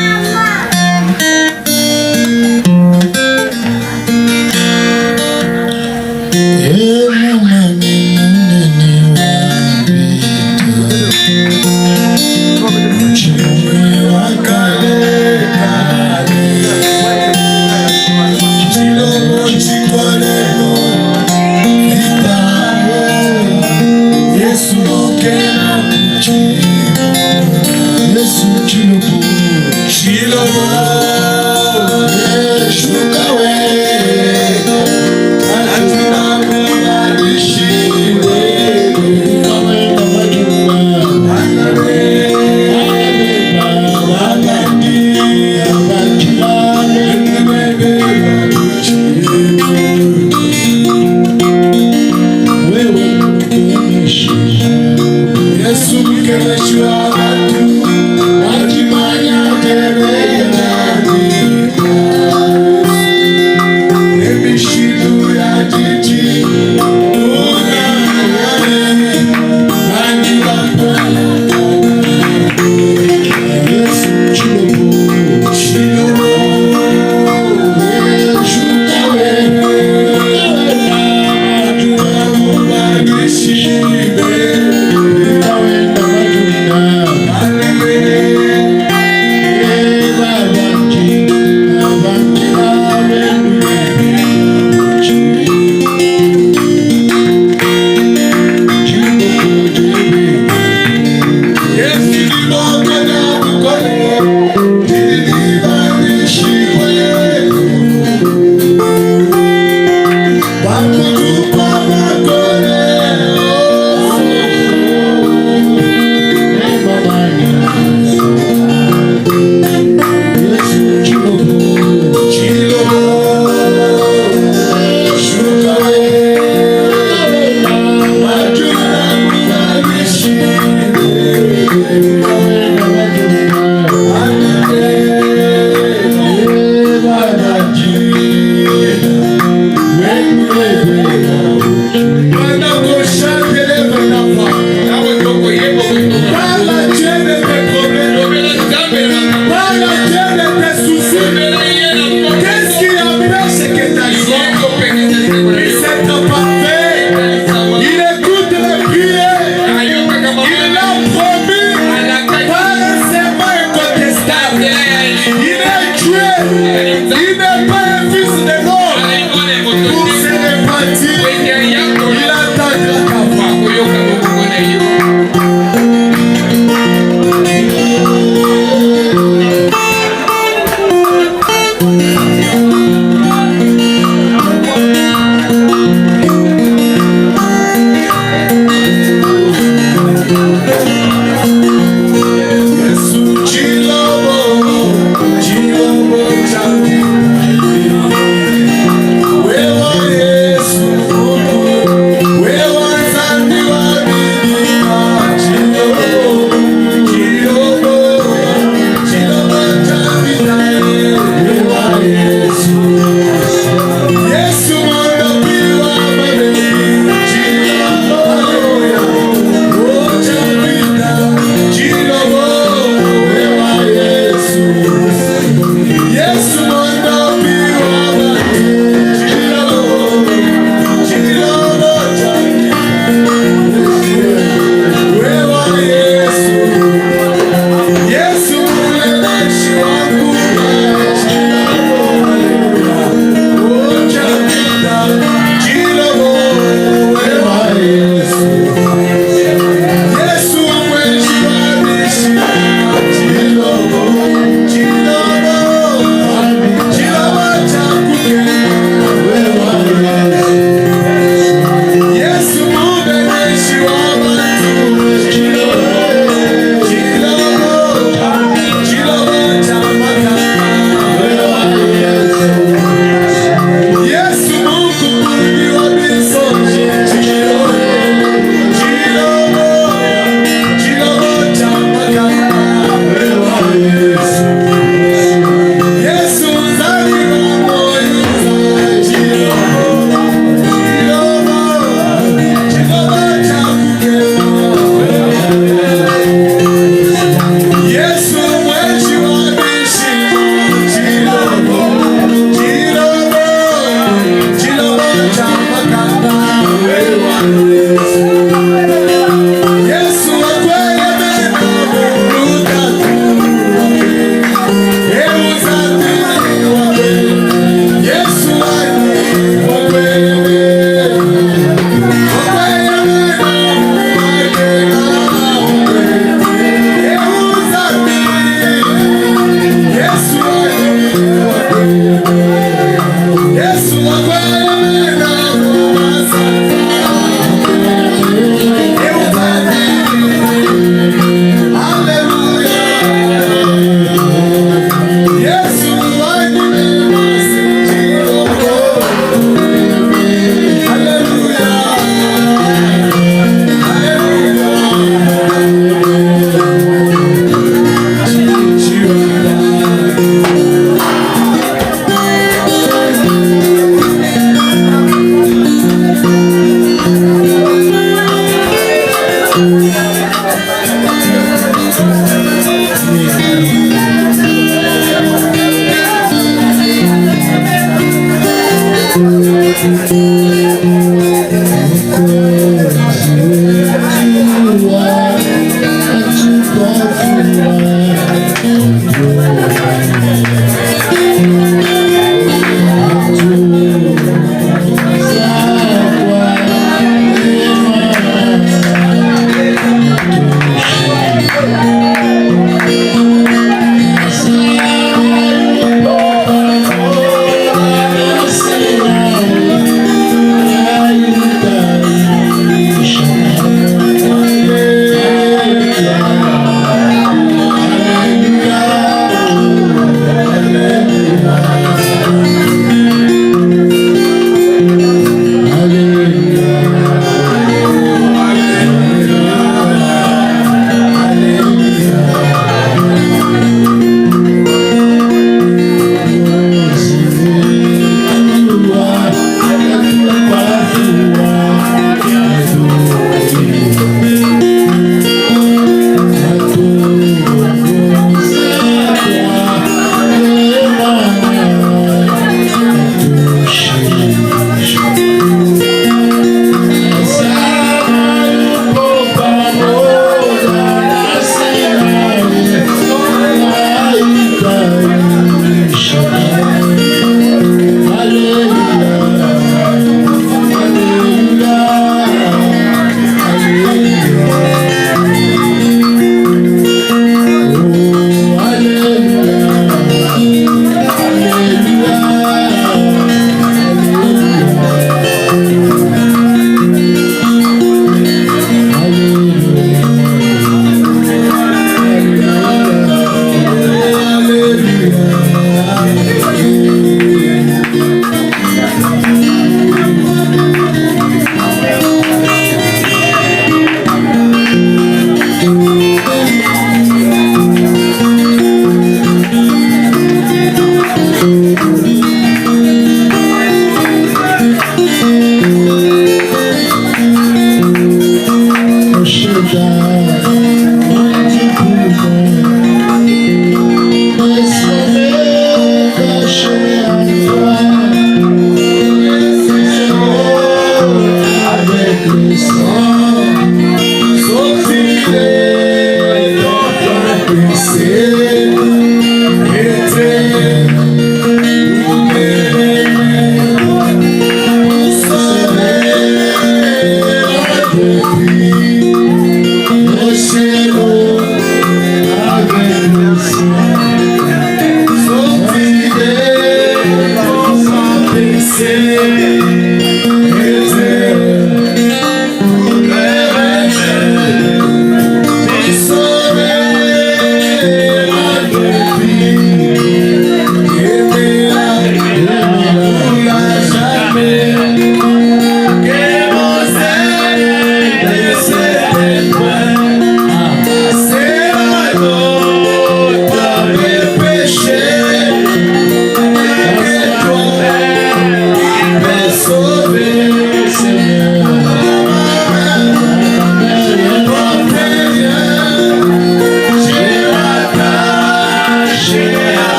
Chilobo,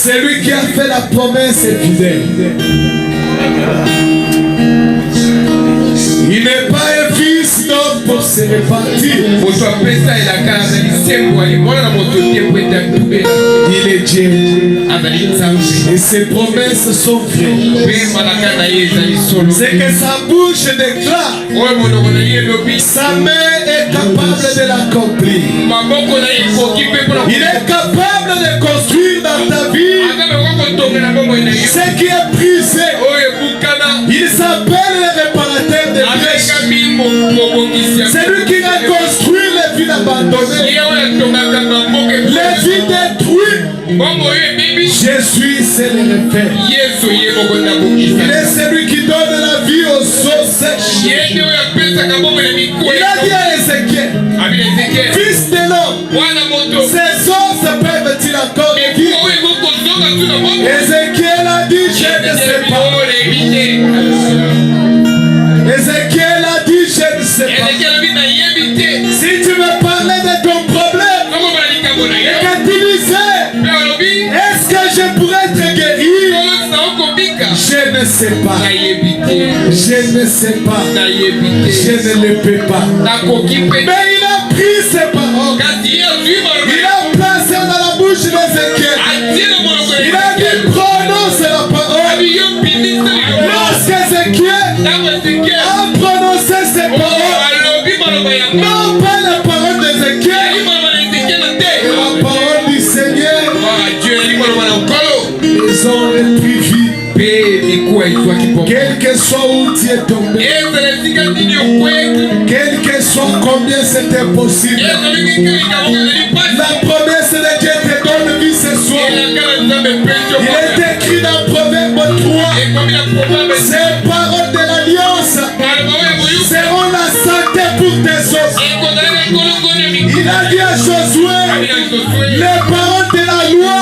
Celui qui a fait la promesse est fidèle. Il n'est pas un fils d'homme pour se repentir. Il est Dieu. Et ses promesses sont vraies. C'est que sa bouche déclare. Sa main est capable de l'accomplir. Il est capable de construire dans ta vie ce qui est brisé. Il s'appelle le réparateur de brèches. C'est lui qui a construit les villes abandonnées, les villes détruites. Jésus, c'est le refait. Il est celui qui donne la vie aux eaux sèches. Il a dit à Ézéchiel, fils de l'homme, ces eaux se peuvent-ils encore vivre? Ézéchiel a dit, je ne sais pas. Ézéchiel a dit, je ne sais pas. Si tu me parlais de ton problème et que tu disais, est-ce que je pourrais te guérir? Je ne sais pas. Je ne sais pas. Je ne le peux pas. Mais il a pris ses paroles. Il a placé dans la bouche d'Ézéchiel. Il a dit, prononce la parole. Lorsque Ézéchiel a prononcé ses paroles, non pas la parole d'Ézéchiel, la parole du Seigneur, ils ont repris vie. Quel que soit où tu es tombé, quel que soit combien c'était possible, la promesse de Dieu te donne vie ce soir. Il est écrit dans Proverbe 3, ces paroles de l'alliance seront la santé pour tes os. Il a dit à Josué, les paroles de la loi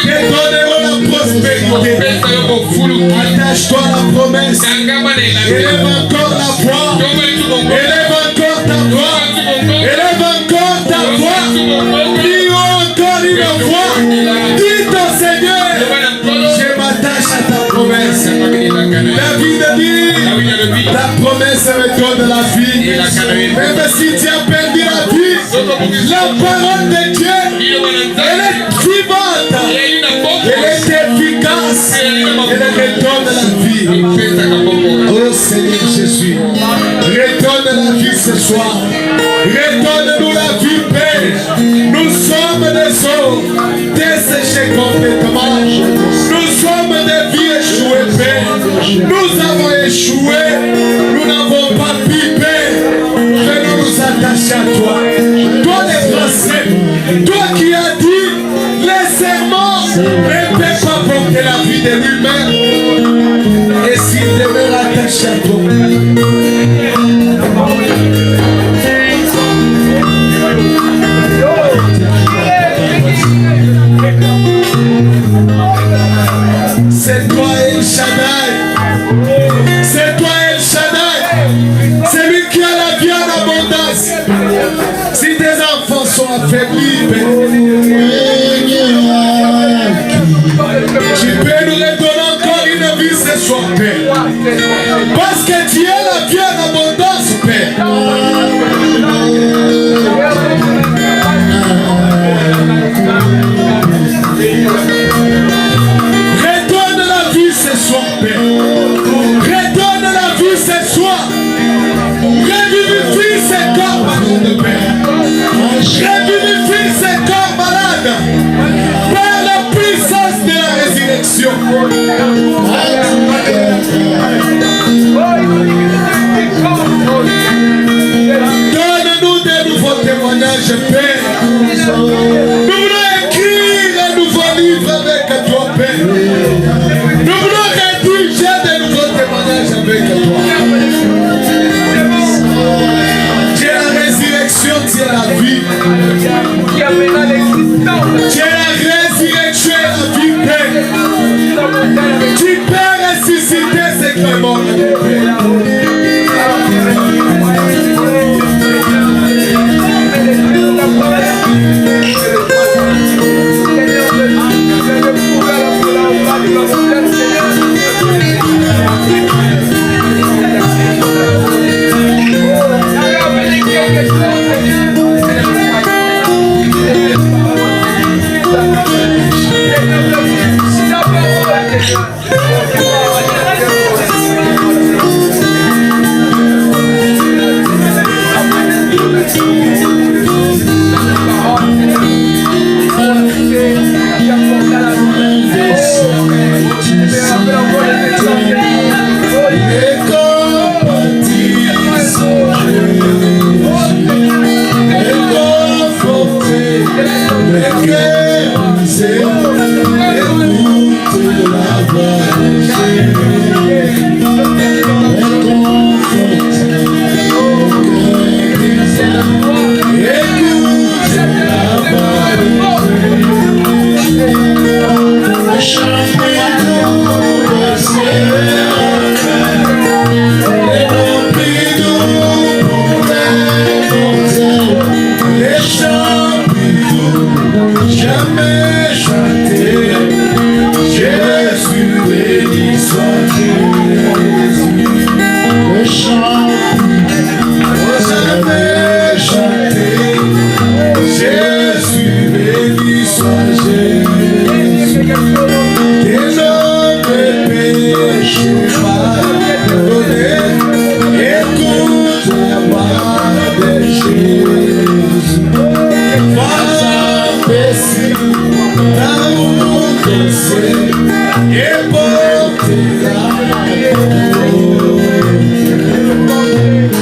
te donneront la prospérité. Attache-toi à la promesse. Élève encore la voix. Élève encore ta voix. Élève encore ta voix. Prie encore une fois. Dis au Seigneur, je m'attache à ta promesse. David dit, ta promesse me donne la vie. Même si tu as perdu la vie, la parole de Dieu, elle est vivante. Elle est efficace. Elle redonne la vie. Oh Seigneur Jésus, redonne la vie ce soir. Redonne-nous la vie, Père. Nous sommes des eaux desséchées complètement. Nous sommes des vies échouées, Père. Nous avons échoué. Nous n'avons pas pu, Père. Venons nous attacher à toi. Toi les Français, toi qui as dit les serments ne peuvent pas porter la vie de lui-même. Et s'il demeure attaché à toi, c'est toi El Shaddai. C'est toi El Shaddai. C'est lui qui a la vie en abondance. Si tes enfants sont affaiblis, tu peux nous redonner encore une vie ce soir, Père. Parce que tu as la vie en abondance, Père. Redonne la vie ce soir, Père. Redonne la vie ce soir. Revivifie ces corps malades, Père. Revivifie ces corps malades. Par la puissance de la résurrection. Donne-nous de nouveaux témoignages, Père. Nous voulons écrire un nouveau livre avec toi, Père. Nous voulons rédiger de nouveaux témoignages avec toi. Tu es la résurrection, tu es la vie. Tu es la résurrection et la vie, Père. Tu peux ressusciter ces cléments, Père. jamais chanter. Jésus béni soit Jésus. Le chant, oh jamais chanter. Jésus béni soit Jésus. Que nos péchés pardonnés. Écoute la voix de Jésus. Face à Messie, l'amour de Dieu, et portera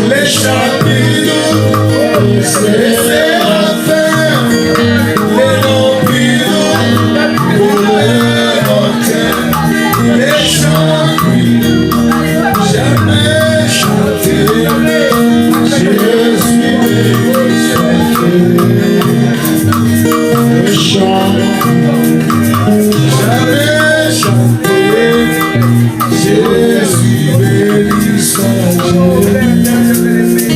les chapitres, les séraphins, les lampions, pour les mortels, les chants, jamais chanter. Jésus le chant, jamais chanter. Jésus béni soit Jésus.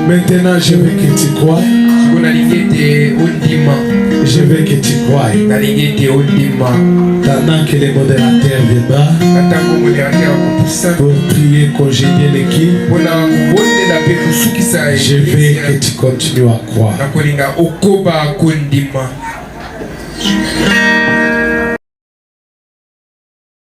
Maintenant, je veux que tu crois. Je veux que tu crois. Pendant que le modérateur viendra pour prier, congédier l'équipe, je veux que tu continues à croire.